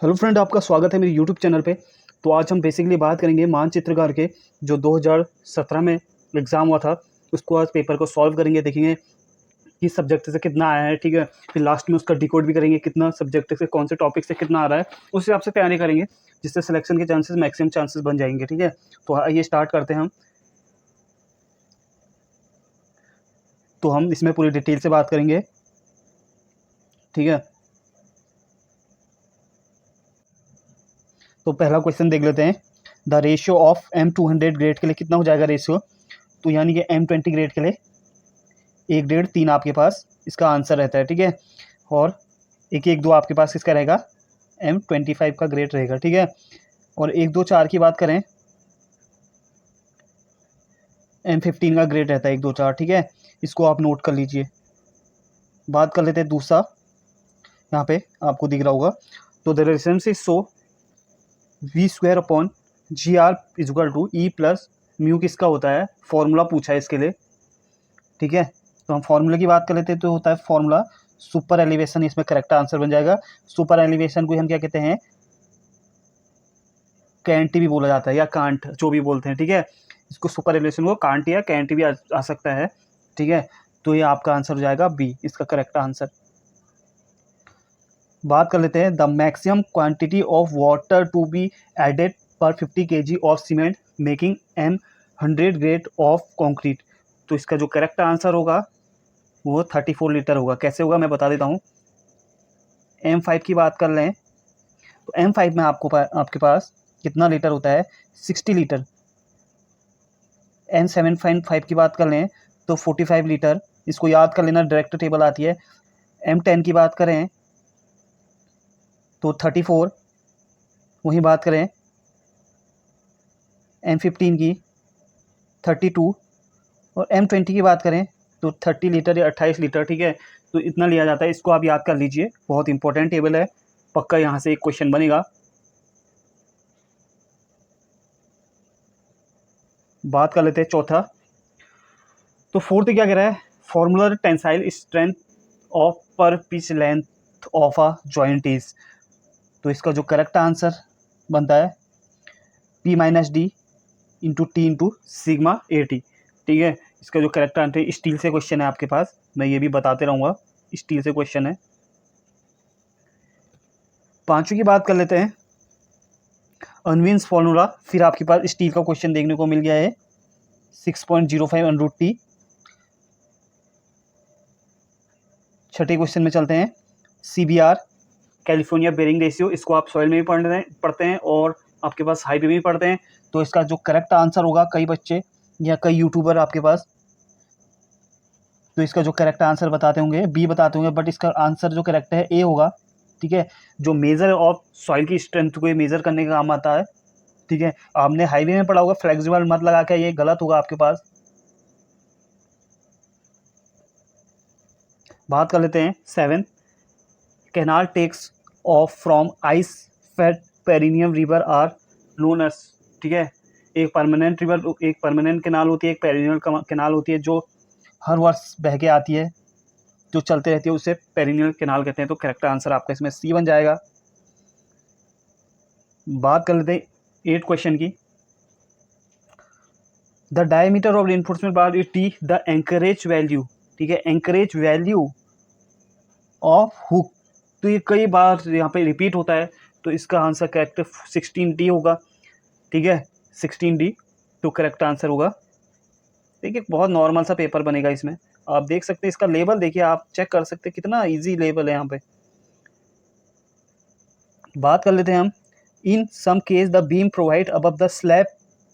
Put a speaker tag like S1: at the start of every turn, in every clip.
S1: Hello friend, आपका स्वागत है मेरे यूट्यूब चैनल पे। तो आज हम बेसिकली बात करेंगे मानचित्रकार के जो 2017 में एग्ज़ाम हुआ था, उसको आज पेपर को सॉल्व करेंगे, देखेंगे किस सब्जेक्ट से कितना आया है। ठीक है, फिर लास्ट में उसका डिकोड भी करेंगे, कितना सब्जेक्ट से कौन से टॉपिक से कितना आ रहा है, उस हिसाब से तैयारी करेंगे, जिससे सिलेक्शन के चांसेस मैक्सिमम चांसेस बन जाएंगे। ठीक है, तो आइए स्टार्ट करते हैं हम। तो हम इसमें पूरी डिटेल से बात करेंगे। ठीक है, तो पहला क्वेश्चन देख लेते हैं। The ratio of M200 grade के लिए कितना हो जाएगा रेशियो। तो यानी कि M20 ग्रेड के लिए 1.5 3 आपके पास इसका आंसर रहता है। ठीक है, और 1 1 2 आपके पास किसका रहेगा, M25 का ग्रेड रहेगा। ठीक है, और 1 2 4 की बात करें, M15 का ग्रेड रहता है 1 2 4। ठीक है, इसको आप नोट कर लीजिए। बात कर लेते हैं दूसरा, यहाँ पे आपको दिख रहा होगा। तो the relationship so V² upon GR is equal to E plus mu किसका होता है, फॉर्मूला पूछा है इसके लिए। ठीक है, तो हम फॉर्मूला की बात कर लेते हैं। तो होता है फॉर्मूला सुपर एलिवेशन, इसमें करेक्ट आंसर बन जाएगा। सुपर एलिवेशन को हम क्या कहते हैं, कैंटी भी बोला जाता है या कांट, जो भी बोलते हैं। ठीक है, इसको सुपर एलिवेशन को कांट या कैंटी भी आ सकता है। ठीक है, तो ये आपका आंसर हो जाएगा बी, इसका करेक्ट आंसर। बात कर लेते हैं the maximum quantity of water to be added per 50 kg of cement making M100 grade of concrete. तो इसका जो करेक्ट आंसर होगा वो 34 लीटर होगा। कैसे होगा मैं बता देता हूँ। M5 की बात कर लें तो M5 में आपके पास कितना लीटर होता है, 60 लीटर। M7.5 की बात कर लें तो 45 लीटर। इसको याद कर लेना, डायरेक्ट टेबल आती है। M10 की बात करें तो 34। वहीं बात करें M15 की 32, और M20 की बात करें तो 30 लीटर या 28 लीटर। ठीक है, तो इतना लिया जाता है। इसको आप याद कर लीजिए, बहुत इंपॉर्टेंट टेबल है, पक्का यहाँ से एक क्वेश्चन बनेगा। बात कर लेते हैं चौथा। तो फोर्थ क्या कह रहा है, फॉर्मुलर टेंसाइल स्ट्रेंथ ऑफ पर pitch length of a joint is. तो इसका जो करेक्ट आंसर बनता है P-D into T into sigma AT। ठीक है, इसका जो करेक्ट आंसर, स्टील से क्वेश्चन है आपके पास, मैं ये भी बताते रहूँगा, स्टील से क्वेश्चन है। पांचवी की बात कर लेते हैं, अनविन्स फॉर्मूला। फिर आपके पास स्टील का क्वेश्चन देखने को मिल गया है, 6.05 √T। छठे क्वेश्चन में चलते हैं, CBR कैलिफोर्निया बेरिंग रेशियो। इसको आप सॉइल में भी पढ़ते हैं और आपके पास हाईवे में भी पढ़ते हैं। तो इसका जो करेक्ट आंसर होगा, कई बच्चे या कई यूट्यूबर आपके पास तो इसका जो करेक्ट आंसर बताते होंगे, बी बताते होंगे, बट इसका आंसर जो करेक्ट है ए होगा। ठीक है, जो मेजर ऑफ सॉइल की स्ट्रेंथ को मेजर करने का काम आता है। ठीक है, आपने हाईवे में पढ़ा होगा, फ्लेक्सिबल मत लगा के, ये गलत होगा आपके पास। बात कर लेते हैं 7, canal takes off from ice fed perennial river are known as. ठीक है, एक परमानेंट रिवर, एक परमानेंट कैनाल होती है, एक पेरिनियल कैनाल होती है जो हर वर्ष बह के आती है, जो चलते रहती है, उसे पेरिनियल कैनाल कहते हैं। तो करेक्ट आंसर आपका इसमें सी बन जाएगा। बात कर लेते हैं 8 क्वेश्चन की। The diameter of reinforcement bar is T, the anchorage value. ठीक है, एंकरेज वैल्यू ऑफ हुक। तो ये कई बार यहाँ पे रिपीट होता है, तो इसका आंसर करेक्ट 16D होगा। ठीक है, 16D तो करेक्ट आंसर होगा। देखिए, बहुत नॉर्मल सा पेपर बनेगा इसमें। आप देख सकते हैं, इसका लेवल देखिए, आप चेक कर सकते हैं कितना इजी लेवल है यहाँ पे। बात कर लेते हैं हम, in some case the beam provide above the slab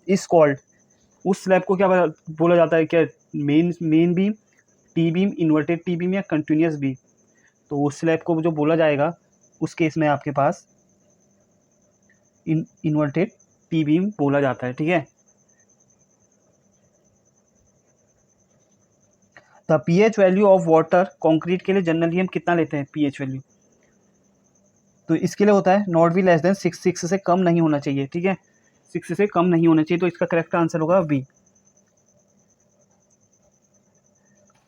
S1: is called. उस स्लैब को क्या बोला जाता है, क्या main beam, T beam, inverted T beam या कंटिन्यूस बीम। तो उस स्लैब को जो बोला जाएगा, उस केस में आपके पास इन्वर्टेड टी बीम बोला जाता है। ठीक है, the pH value of water concrete के लिए जनरली हम कितना लेते हैं pH वैल्यू। तो इसके लिए होता है नॉट बी लेस देन 6 से कम नहीं होना चाहिए। ठीक है, 6 से कम नहीं होना चाहिए, तो इसका करेक्ट आंसर होगा B.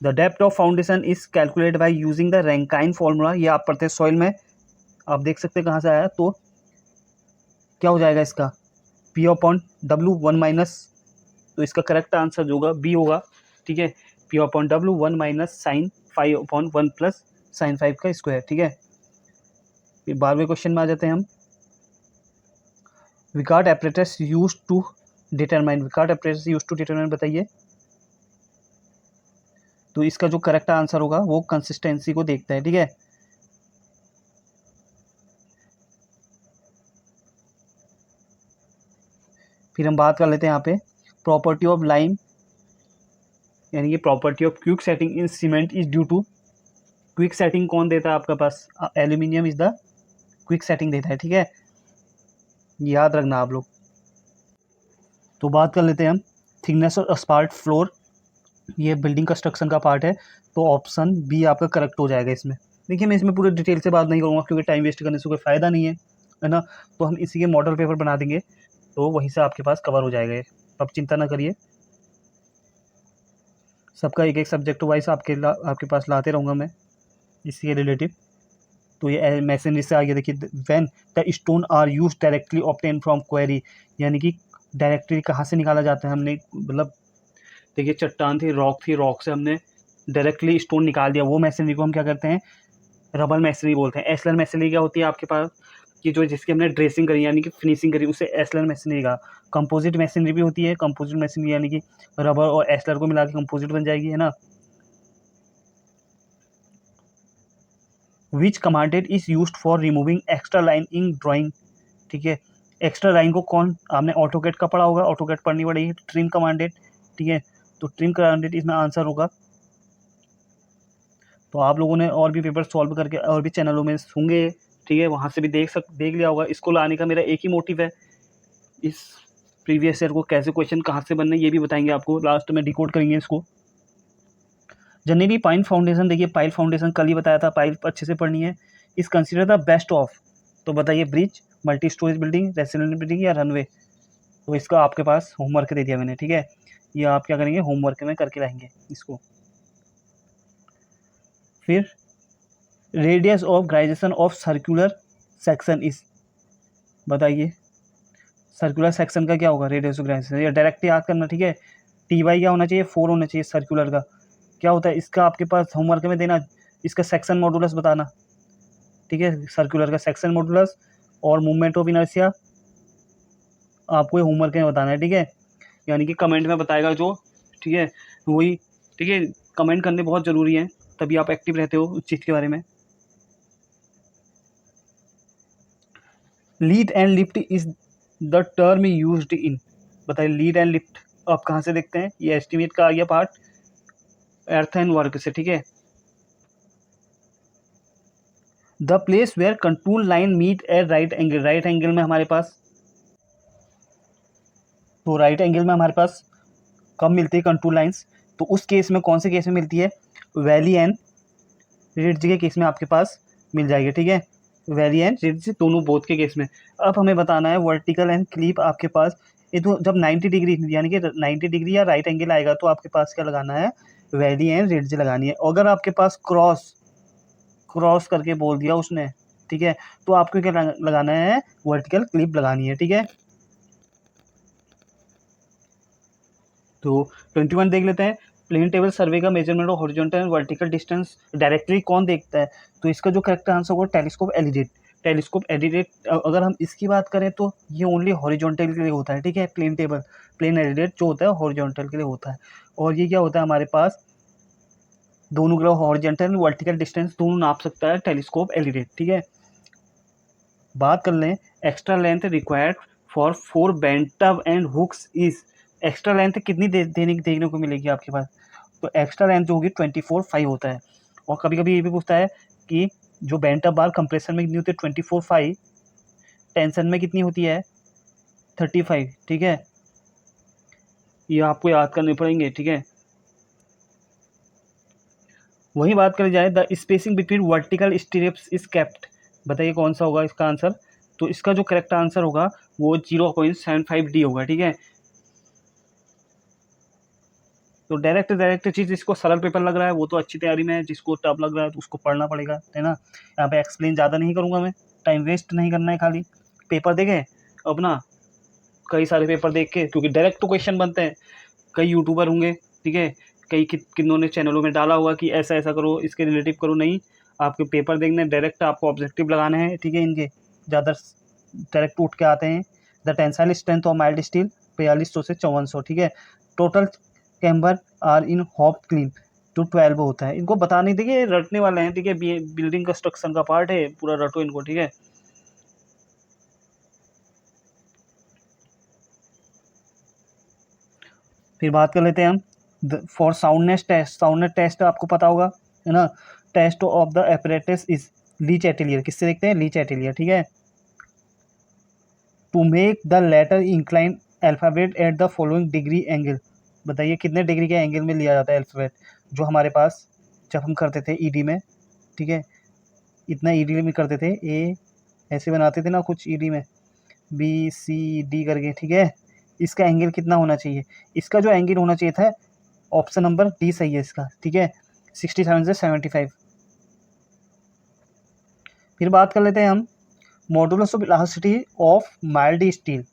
S1: The depth of foundation is calculate by using the Rankine formula. ये आप पढ़ते हैं सॉइल में, आप देख सकते हैं कहाँ से आया। तो क्या हो जाएगा इसका, P upon W one minus, तो इसका करेक्ट आंसर जो होगा बी होगा, ठीक है, P upon W one minus sine five upon one plus sine five का स्क्वायर, ठीक है। फिर 12वें क्वेश्चन में आ जाते हैं हम। Vicat apparatus use to determine, Vicat apparatus use to determine बताइए। तो इसका जो करेक्ट आंसर होगा वो कंसिस्टेंसी को देखता है, ठीक है। फिर हम बात कर लेते हैं यहाँ पे प्रॉपर्टी ऑफ लाइम, यानी कि property of quick setting in cement is due to, quick setting कौन देता है आपके पास, aluminium is the quick setting देता है, ठीक है, याद रखना आप लोग। तो बात कर लेते हैं हम थिकनेस और अस्फाल्ट फ्लोर, ये बिल्डिंग कंस्ट्रक्शन का पार्ट है, तो ऑप्शन बी आपका करेक्ट हो जाएगा इसमें। देखिए मैं इसमें पूरे डिटेल से बात नहीं करूँगा क्योंकि टाइम वेस्ट करने से कोई फ़ायदा नहीं है ना, तो हम इसी के मॉडल पेपर बना देंगे, तो वहीं से आपके पास कवर हो जाएगा ये, अब चिंता ना करिए, सबका एक एक सब्जेक्ट वाइज आपके पास लाते रहूँगा मैं इसी के रिलेटिव। तो ये मैसनरी से आगे देखिए, when the stone are use directly obtain from quarry, यानी कि डायरेक्टली कहाँ से निकाला जाता है, हमने मतलब देखिए चट्टान थी, रॉक से हमने डायरेक्टली स्टोन निकाल दिया, वो मैसनरी को हम क्या करते हैं, रबल मैसनरी बोलते हैं। एसलर मैसनरी क्या होती है आपके पास, कि जो जिसकी हमने ड्रेसिंग करी यानी कि फिनिशिंग करी, उसे एसलर मैसनरी का। कंपोजिट मैसनरी भी होती है, कंपोजिट मैसनरी यानी कि रबर और एसलर को मिला के कंपोजिट बन जाएगी, है ना। Which commanded is used for removing extra line in drawing, ठीक है, एक्स्ट्रा लाइन को कौन, आपने ऑटोकेट का पढ़ा होगा, ऑटोकेट पढ़नी पड़ेगी, ट्रिम कमांडेड, ठीक है, तो ट्रिम कमांडेड इसमें आंसर होगा। तो आप लोगों ने और भी पेपर सॉल्व करके और भी चैनलों में होंगे, ठीक है, वहाँ से भी देख लिया होगा। इसको लाने का मेरा एक ही मोटिव है, इस प्रीवियस ईयर को कैसे क्वेश्चन कहाँ से बनने ये भी बताएंगे आपको, लास्ट में डिकोड करेंगे इसको। जनरली पाइन फाउंडेशन, देखिए पाइल फाउंडेशन कल ही बताया था, पाइल अच्छे से पढ़नी है। इस कंसिडर द बेस्ट ऑफ, तो बताइए bridge, multi storage building, residential building या रनवे। तो इसका आपके पास होमवर्क दे दिया मैंने, ठीक है, ये आप क्या करेंगे, होमवर्क में करके लाएंगे इसको। फिर radius of gyration of circular section is, बताइए सर्कुलर सेक्शन का क्या होगा रेडियस ऑफ ग्राइजेशन, या डायरेक्ट याद करना, ठीक है। टी वाई क्या होना चाहिए, 4 होना चाहिए सर्कुलर का, क्या होता है इसका आपके पास होमवर्क में देना, इसका सेक्शन मॉडुलस बताना, ठीक है, सर्कुलर का सेक्शन मॉडुलस और मूवमेंट ऑफ इनर्शिया आपको होमवर्क में बताना है, ठीक है, यानी कि कमेंट में बताएगा जो, ठीक है, वही, ठीक है, कमेंट करने बहुत ज़रूरी है, तभी आप एक्टिव रहते हो उस चीज़ के बारे में। Lead and lift is the term used in, बताइए लीड एंड लिफ्ट आप कहाँ से देखते हैं, ये एस्टिमेट का आ गया पार्ट अर्थ एंड वर्क से, ठीक है। The place where contour line meet at right angle, right angle में हमारे पास, तो राइट एंगल में हमारे पास कब मिलती है कंटूर लाइंस, तो उस केस में कौन से केस में मिलती है, वैली एंड रिड्ज के केस में आपके पास मिल जाएगी, ठीक है, वैली एंड रिड्ज दोनों बोथ के केस में। अब हमें बताना है वर्टिकल एंड क्लीप आपके पास, ये तो जब 90 डिग्री यानी कि 90 डिग्री या राइट एंगल आएगा तो आपके पास क्या लगाना है, वैली एंड रिड्ज लगानी है। अगर आपके पास क्रॉस करके बोल दिया उसने, ठीक है, तो आपको क्या लगाना है, वर्टिकल क्लिप लगानी है, ठीक है। तो 21 देख लेते हैं, प्लेन टेबल सर्वे का measurement of horizontal and vertical distance directly कौन देखता है, तो इसका जो करेक्ट आंसर होगा टेलीस्कोप एलिडेट, टेलीस्कोप एलिडेट। अगर हम इसकी बात करें तो ये ओनली हॉरिजॉन्टल के लिए होता है, ठीक है, प्लेन एलिडेट जो होता है हॉरिजॉन्टल के लिए होता है, और ये क्या होता है हमारे पास, दोनों ग्रह हॉरिजॉन्टल वर्टिकल डिस्टेंस दोनों नाप सकता है टेलीस्कोप एलिडेट, ठीक है। बात कर लें extra length required for 4 bent up and hooks is, extra length कितनी देखने को मिलेगी आपके पास, तो एक्स्ट्रा लेंथ जो होगी 24/5 होता है। और कभी कभी ये भी पूछता है कि जो बेंटअप बार कंप्रेशन में कितनी होती है 24/5, टेंशन में कितनी होती है 35, ठीक है, ये आपको याद करने पड़ेंगे, ठीक है। वही बात करी जाए the spacing between vertical strips is kept, बताइए कौन सा होगा इसका आंसर, तो इसका जो करेक्ट आंसर होगा वो 0.75D होगा, ठीक है। तो डायरेक्ट चीज़ जिसको सरल पेपर लग रहा है वो तो अच्छी तैयारी में है, जिसको टफ लग रहा है तो उसको पढ़ना पड़ेगा, है ना। यहाँ पे एक्सप्लेन ज़्यादा नहीं करूँगा मैं, टाइम वेस्ट नहीं करना है, खाली पेपर देखें अब ना कई सारे पेपर देख के, क्योंकि डायरेक्ट तो क्वेश्चन बनते हैं, कई यूट्यूबर होंगे, ठीक है, कई किन्होंने चैनलों में डाला होगा कि ऐसा ऐसा करो, इसके रिलेटिव करो, नहीं, आपके पेपर देखने डायरेक्ट आपको ऑब्जेक्टिव लगाने हैं, ठीक है। इनके ज़्यादा डायरेक्ट उठ के आते हैं। The tensile strength of mild steel 4200 से 5400, ठीक है। Total camber are in hop clean to 12 होता है। इनको बता नहीं, देखिए रटने वाले हैं, ठीक है, बिल्डिंग कंस्ट्रक्शन का पार्ट है, पूरा रटो इनको, ठीक है। फिर बात कर लेते हैं हम for soundness test. Soundness test आपको पता होगा, है ना। Test of the apparatus is Le Chatelier, किससे देखते हैं, लीच एटेलियर, ठीक है। To make the letter incline alphabet at the following degree angle, बताइए कितने डिग्री के एंगल में लिया जाता है अल्फ़ाबेट, जो हमारे पास जब हम करते थे ईडी में, ठीक है, इतना ईडी में करते थे, ए ऐसे बनाते थे ना कुछ ईडी में, बी सी डी करके, ठीक है। इसका एंगल कितना होना चाहिए, इसका जो एंगल होना चाहिए था, ऑप्शन नंबर डी सही है इसका, ठीक है, 67 से 75। फिर बात कर लेते हैं हम modulus of elasticity of mild steel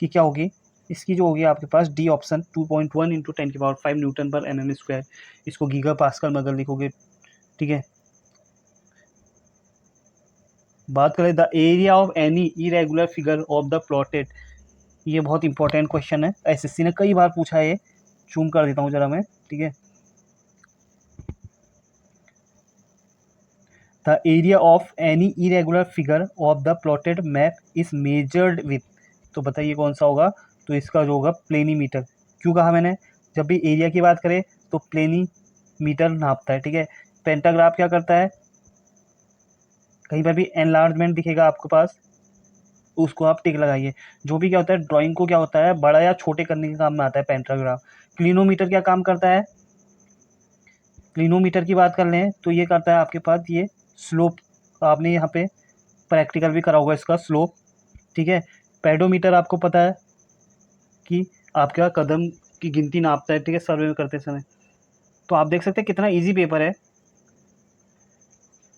S1: की क्या होगी, इसकी जो होगी आपके पास डी ऑप्शन 2.1 इंटू 10⁵ न्यूटन पर mm स्क्वायर, इसको गीगा पास्कल में अगर लिखोगे, ठीक है। बात करें the area of any irregular figure of the plotted, ये बहुत इंपॉर्टेंट क्वेश्चन है, एसएससी ने कई बार पूछा है, जूम कर देता हूँ जरा मैं, ठीक है। The area of any irregular figure of the plotted map is measured with, तो बताइए कौन सा होगा, तो इसका जो होगा प्लेनीमीटर। क्यों कहा मैंने, जब भी एरिया की बात करें तो प्लेनीमीटर नापता है, ठीक है। पेंटाग्राफ क्या करता है, कहीं पर भी एनलार्जमेंट दिखेगा आपके पास, उसको आप टिक लगाइए। जो भी क्या होता है ड्राइंग को क्या होता है बड़ा या छोटे करने के काम में आता है पेंटाग्राफ। क्लिनोमीटर क्या काम करता है, क्लिनोमीटर की बात कर लें तो ये करता है आपके पास ये स्लोप, आपने यहाँ पे प्रैक्टिकल भी करा होगा इसका स्लोप, ठीक है। पेडोमीटर आपको पता है कि आपका कदम की गिनती नापता है, ठीक है, सर्वे में करते समय। तो आप देख सकते हैं कितना इजी पेपर है।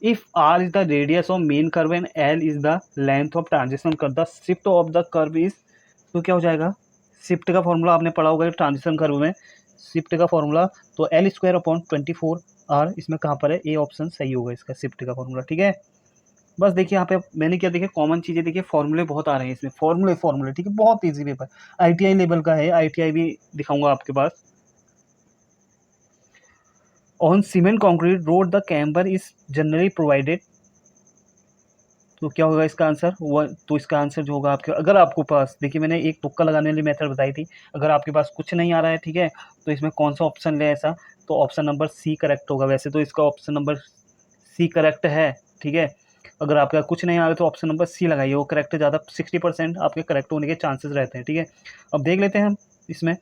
S1: If R is the radius of main curve and L is the length of transition curve, the shift of the curve is, तो क्या हो जाएगा, शिफ्ट का फॉर्मूला आपने पढ़ा होगा ट्रांजिशन कर्व में, शिफ्ट का फॉर्मूला, तो एल स्क्वायर अपॉन 24 आर, इसमें कहाँ पर है, ए ऑप्शन सही होगा इसका शिफ्ट का फॉर्मूला, ठीक है। बस देखिए यहाँ पे मैंने क्या देखिए कॉमन चीज़ें, देखिए फॉर्मूले बहुत आ रहे हैं इसमें, फॉर्मूले, ठीक है, बहुत ईजी पेपर, आईटीआई लेवल का है, आईटीआई भी दिखाऊंगा आपके पास। On cement concrete road the camber is generally provided, तो क्या होगा इसका आंसर, वो तो इसका आंसर जो होगा आपके, अगर आपको पास, देखिए मैंने एक तुक्का लगाने वाली मेथड बताई थी, अगर आपके पास कुछ नहीं आ रहा है, ठीक है, तो इसमें कौन सा ऑप्शन ले ऐसा, तो ऑप्शन नंबर सी करेक्ट होगा। वैसे तो इसका ऑप्शन नंबर सी करेक्ट है, ठीक है, अगर आपका कुछ नहीं आ रहा तो ऑप्शन नंबर सी लगाइए, वो करेक्ट ज़्यादा 60% आपके करेक्ट होने के चांसेस रहते हैं, ठीक है। अब देख लेते हैं हम इसमें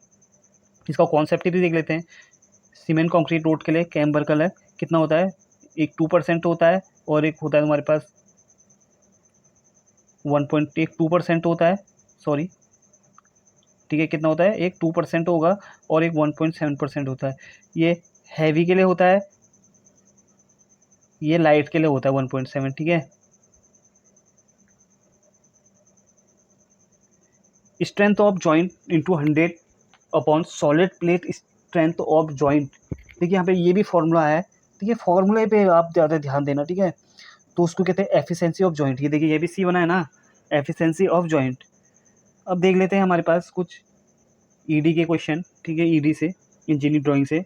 S1: इसका कॉन्सेप्ट भी देख लेते हैं। सीमेंट कॉन्क्रीट रोड के लिए कैम्बर कलर कितना होता है, एक 2% होता है, और एक होता है हमारे पास 1.2% होता है, सॉरी, ठीक है, कितना होता है, एक 2% होगा और एक 1.7% होता है। ये हैवी के लिए होता है, ये लाइट के लिए होता है 1.7, ठीक है। Strength of joint into 100 upon solid plate strength of joint, देखिए यहाँ पे ये भी फॉर्मूला है, ठीक है, फॉर्मूले पे आप ज़्यादा ध्यान देना, ठीक है। तो उसको कहते हैं एफिशिएंसी ऑफ जॉइंट, ये देखिए ये भी सी बना है ना, एफिशिएंसी ऑफ जॉइंट। अब देख लेते हैं हमारे पास कुछ ईडी के क्वेश्चन, ठीक है, ईडी से, इंजीनियरिंग ड्राइंग से।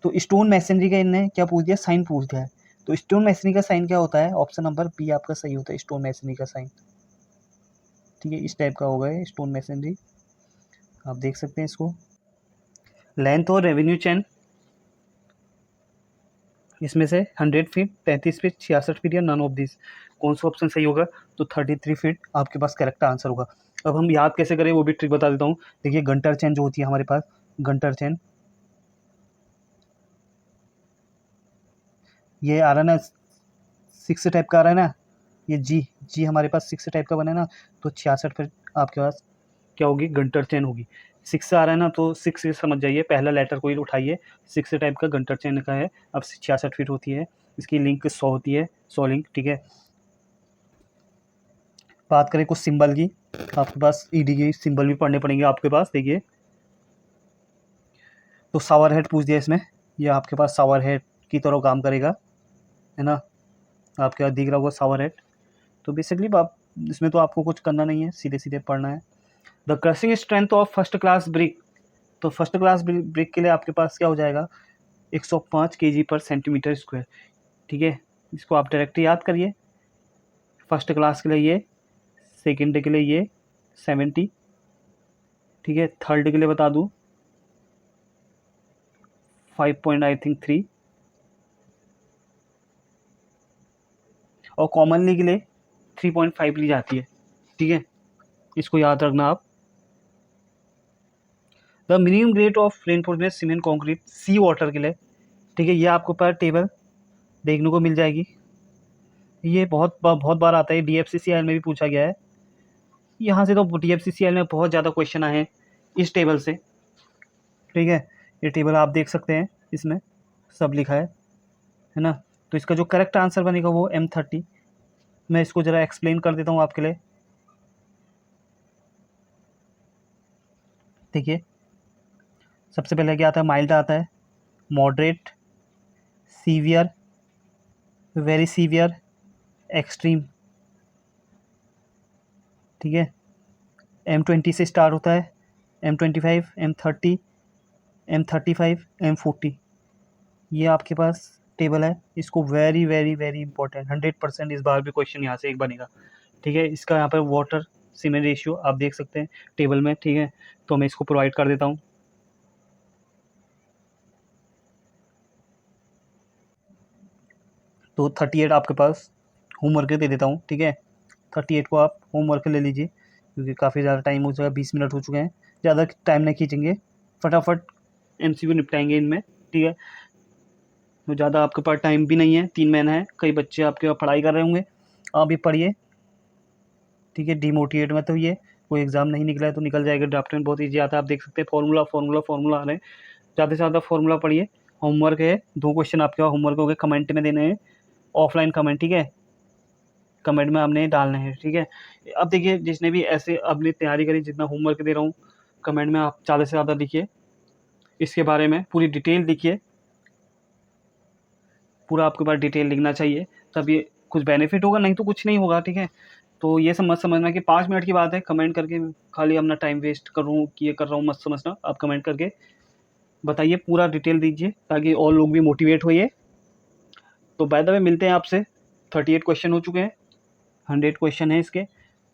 S1: तो स्टोन मैसनरी का इनने क्या पूछ दिया, साइन पूछ दिया है। तो स्टोन मैसनरी का साइन क्या होता है, ऑप्शन नंबर बी आपका सही होता है, स्टोन मैसनरी का साइन, ठीक है, इस टाइप का होगा स्टोन मैसनरी, आप देख सकते हैं इसको। लेंथ और रेवेन्यू चेन, इसमें से 100 फीट, 33 फीट, 66 फीट या नन ऑफ दिस, कौन सा ऑप्शन सही होगा, तो 33 फीट आपके पास करेक्ट आंसर होगा। अब हम याद कैसे करें वो भी ट्रिक बता देता हूँ। देखिए गंटर चेन जो होती है हमारे पास, गंटर चेन ये आ रहा है ना, 6 टाइप का आ रहा है ना, ये जी जी हमारे पास 6 टाइप का बना है ना, तो 66 फीट आपके पास क्या होगी, गंटर चेन होगी। 6 से आ रहा है ना, तो 6 से समझ जाइए, पहला लेटर कोई उठाइए, 6 टाइप का गंटर चेन का है। अब 66 फीट होती है, इसकी लिंक 100 होती है, 100 लिंक, ठीक है। बात करें कुछ सिंबल की, आपके पास ईडी के सिंबल भी पढ़ने पड़ेंगे आपके पास। देखिए, तो सावर हेड पूछ दिया इसमें, ये आपके पास सावर हेड की तरह काम करेगा, है ना, आपके पास दिख रहा होगा सावर हेड। तो बेसिकली आप इसमें तो आपको कुछ करना नहीं है, सीधे सीधे पढ़ना है। The crushing strength of first class brick, तो फर्स्ट क्लास ब्रिक के लिए आपके पास क्या हो जाएगा, 105 kg पर सेंटीमीटर स्क्वायर। ठीक है, इसको आप डायरेक्ट याद करिए। फर्स्ट क्लास के लिए ये, सेकेंड के लिए ये 70, ठीक है, थर्ड के लिए बता दूँ 5.3, और कॉमनली के लिए 3.5 ली जाती है। ठीक है, इसको याद रखना आप। The minimum grade of reinforcement cement concrete sea water के लिए, ठीक है, ये आपको पर टेबल देखने को मिल जाएगी। ये बहुत बार आता है, DFCCL में भी पूछा गया है। यहाँ से तो DFCCL में बहुत ज़्यादा क्वेश्चन आए हैं इस टेबल से। ठीक है, ये टेबल आप देख सकते हैं, इसमें सब लिखा है ना। तो इसका जो करेक्ट आंसर बनेगा वो M30। मैं इसको ज़रा एक्सप्लेन कर देता हूँ आपके लिए। देखिए, सबसे पहले क्या आता है, माइल्ड आता है, moderate, severe, very severe, extreme. ठीक है, M20 से स्टार्ट होता है, M25, M30, M35, M40। ये आपके पास टेबल है, इसको वेरी वेरी वेरी इंपॉर्टेंट 100% इस बार भी क्वेश्चन यहाँ से एक बनेगा। ठीक है, इसका यहाँ पर वाटर सीमेंट रेशियो आप देख सकते हैं टेबल में। ठीक है, तो मैं इसको प्रोवाइड कर देता हूँ। तो 38 आपके पास होमवर्क दे देता हूँ। ठीक है, 38 को आप होमवर्क ले लीजिए, क्योंकि काफ़ी ज़्यादा टाइम हो चुका है, 20 मिनट हो चुके हैं, ज़्यादा टाइम नहीं खींचेंगे, फटाफट MCQ निपटाएंगे इनमें। ठीक है, तो ज़्यादा आपके पास टाइम भी नहीं है, 3 महीना है, कई बच्चे आपके पास पढ़ाई कर रहे होंगे, आप भी पढ़िए। ठीक है, डिमोटिवेट मत होइए, कोई एग्ज़ाम नहीं निकला है तो निकल जाएगा, ड्राफ्ट में बहुत ईजी आता है, आप देख सकते हैं फॉर्मूला फॉर्मूला फॉर्मूला आ रहे हैं, ज़्यादा से ज़्यादा फॉर्मूला पढ़िए। होमवर्क है, 2 क्वेश्चन आपके पास होमवर्क हो गए, कमेंट में देने हैं, ऑफलाइन कमेंट। ठीक है, कमेंट में आपने डालना है। ठीक है, अब देखिए, जिसने भी ऐसे अपनी तैयारी करी, जितना होमवर्क दे रहा हूँ, कमेंट में आप ज़्यादा से ज़्यादा लिखिए, इसके बारे में पूरी डिटेल लिखिए, पूरा आपके पास डिटेल लिखना चाहिए, तब ये कुछ बेनिफिट होगा, नहीं तो कुछ नहीं होगा। ठीक है, तो ये सब मत समझना कि 5 मिनट की बात है, कमेंट करके खाली अपना टाइम वेस्ट कर रहा हूँ कि ये कर रहा हूँ, मत समझना। आप कमेंट करके बताइए, पूरा डिटेल दीजिए, ताकि और लोग भी मोटिवेट होइए। तो बाय द वे मिलते हैं आपसे, 38 क्वेश्चन हो चुके हैं, 100 क्वेश्चन है इसके।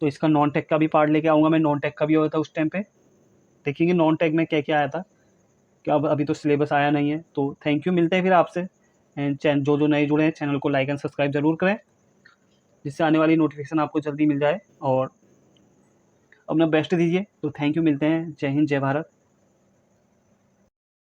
S1: तो इसका नॉन टेक का भी पार्ट लेके आऊँगा मैं, नॉन टेक का भी होता था उस टाइम पे, देखेंगे नॉन टेक में क्या क्या आया था, क्या अभी तो सिलेबस आया नहीं है। तो थैंक यू, मिलते हैं फिर आपसे। एंड जो नए जुड़े हैं, चैनल को लाइक एंड सब्सक्राइब ज़रूर करें, जिससे आने वाली नोटिफिकेशन आपको जल्दी मिल जाए, और अपना बेस्ट दीजिए। तो थैंक यू, मिलते हैं, जय हिंद, जय भारत।